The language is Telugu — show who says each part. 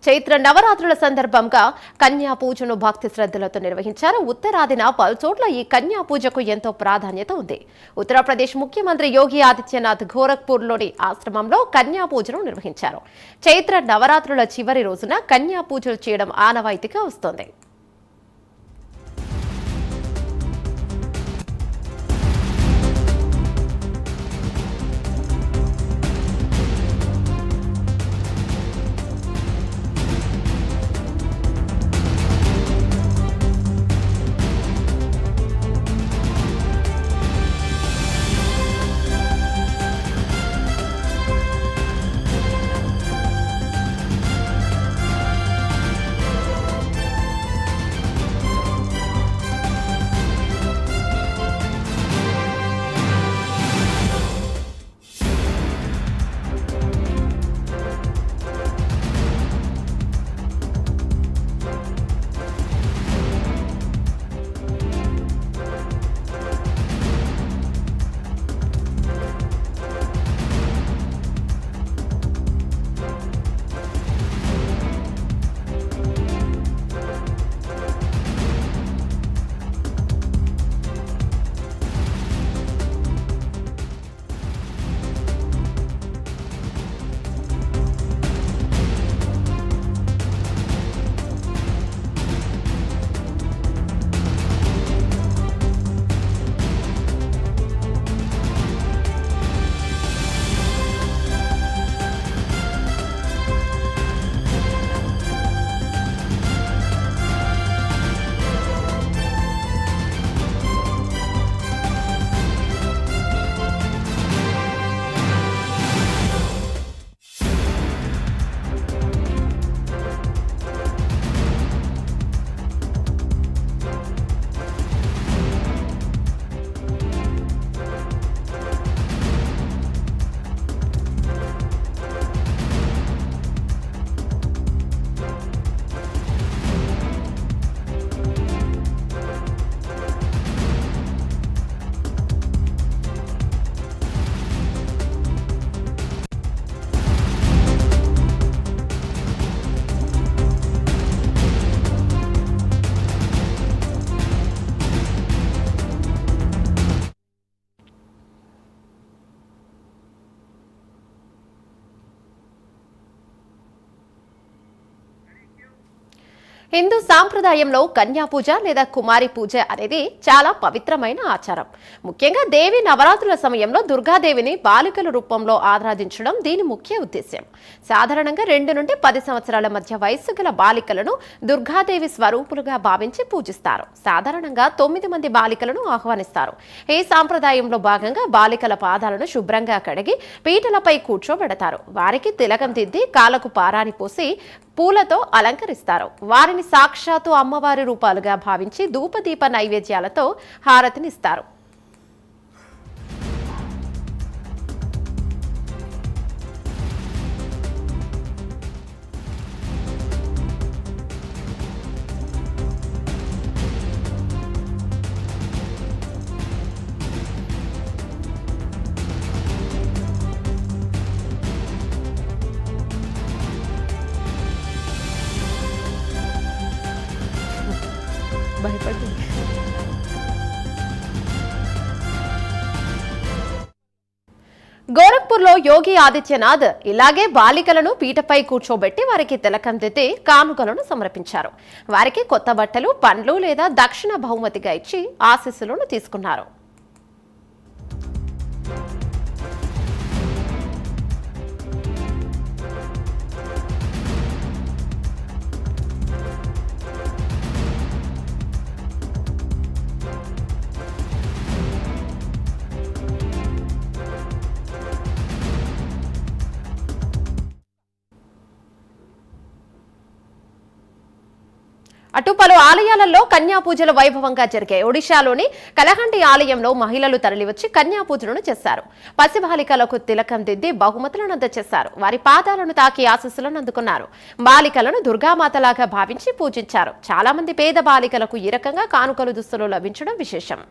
Speaker 1: చైత్ర నవరాత్రుల సందర్భంగా కన్యా పూజను భక్తి శ్రద్ధలతో నిర్వహించారు. ఉత్తరాదిన పలుచోట్ల ఈ కన్యా పూజకు ఎంతో ప్రాధాన్యత ఉంది. ఉత్తరప్రదేశ్ ముఖ్యమంత్రి యోగి ఆదిత్యనాథ్ గోరఖ్పూర్లోని ఆశ్రమంలో కన్యా పూజను నిర్వహించారు. చైత్ర నవరాత్రుల చివరి రోజున కన్యా పూజలు చేయడం ఆనవాయితీగా వస్తోంది. హిందూ సాంప్రదాయంలో కన్యా పూజ లేదా కుమారి పూజ అనేది చాలా పవిత్రమైన ఆచారం. ముఖ్యంగా దేవి నవరాత్రుల సమయంలో దుర్గాదేవిని బాలికల రూపంలో ఆరాధించడం దీని ముఖ్య ఉద్దేశ్యం. సాధారణంగా 2 నుండి 10 సంవత్సరాల మధ్య వయస్సు గల బాలికలను దుర్గాదేవి స్వరూపులుగా భావించి పూజిస్తారు. సాధారణంగా 9 మంది బాలికలను ఆహ్వానిస్తారు. ఈ సాంప్రదాయంలో భాగంగా బాలికల పాదాలను శుభ్రంగా కడిగి పీటలపై కూర్చోబెడతారు. వారికి తిలకం దిద్ది కాళ్లకు పారాని పోసి పూలతో అలంకరిస్తారు. వారిని సాక్షాత్తు అమ్మవారి రూపాలుగా భావించి ధూపదీప నైవేద్యాలతో హారతినిస్తారు. గోరఖ్పూర్లో యోగి ఆదిత్యనాథ్ ఇలాగే బాలికలను పీటపై కూర్చోబెట్టి వారికి తిలకం దిద్ది కానుకలను సమర్పించారు. వారికి కొత్త బట్టలు, పండ్లు లేదా దక్షిణ బహుమతిగా ఇచ్చి ఆశీస్సులను తీసుకున్నారు. అటు పలు ఆలయాలలో కన్యా పూజలు వైభవంగా జరిగాయి. ఒడిశాలోని కలహండి ఆలయంలో మహిళలు తరలివచ్చి కన్యా పూజలను చేశారు. పసిబాలికలకు తిలకం దిద్ది బహుమతులను అందజేశారు. వారి పాదాలను తాకి ఆశీస్సులను అందుకున్నారు. బాలికలను దుర్గామాతలాగా భావించి పూజించారు. చాలా మంది పేద బాలికలకు ఈ రకంగా కానుకలు దుస్తులు లభించడం విశేషం.